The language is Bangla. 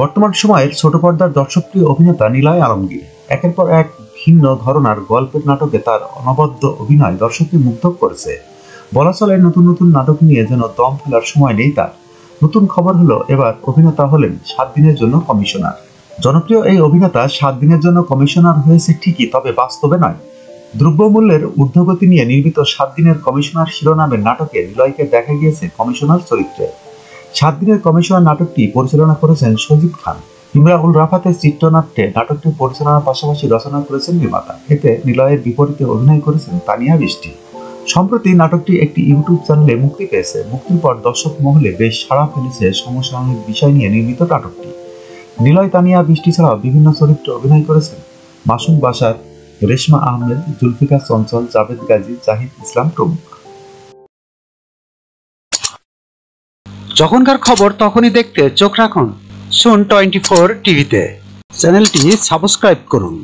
বর্তমান সময়ের ছোট পর্দার দর্শকপ্রিয় অভিনেতা নিলয় আলমগীর একের পর এক ভিন্ন ধরনের গল্পের নাটকে তার অনবদ্য অভিনয় দর্শককে মুগ্ধ করেছে। বলা চলে নতুন নতুন নাটক নিয়ে যেন দম ফেলার সময় নেই তার। নতুন খবর হলো, এবার অভিনেতা হলেন 7 দিনের জন্য কমিশনার। জনপ্রিয় এই অভিনেতা 7 দিনের জন্য কমিশনার হয়েছে ঠিকই, তবে বাস্তবে নয়। দ্রব্যমূল্যের ঊর্ধ্বগতি নিয়ে নির্মিত 7 দিনের কমিশনার শিরোনামের নাটকে নিলয়কে দেখা গিয়েছে কমিশনার চরিত্রে। 7 দিনের কমিশনার নাটকটি পরিচালনা করেছেন সজিব খান। ইমরাউল রাফাতের চিত্রনাট্যে নাটকটি পরিচালনার পাশাপাশি রচনা করেছেন নির্মাতা। এতে নিলয়ের বিপরীতে অভিনয় করেছেন তানিয়া বৃষ্টি। সম্প্রতি নাটকটি একটি ইউটিউব চ্যানেলে মুক্তি পেয়েছে। মুক্তির পর দর্শক মহলে বেশ সাড়া ফেলেছে সমসাময়িক বিষয় নিয়ে নির্মিত নাটকটি। নিলয়, তানিয়া বৃষ্টি ছাড়াও বিভিন্ন চরিত্রে অভিনয় করেছেন মাসুম বাশার, রেশমা আহমেদ, জুলফিকার চঞ্চল, জাভেদ গাজী, জাহিদ ইসলাম প্রমুখ। যখনকার খবর তখনই দেখতে চোখ রাখুন সুন 24 টিভিতে। চ্যানেলটি সাবস্ক্রাইব করুন।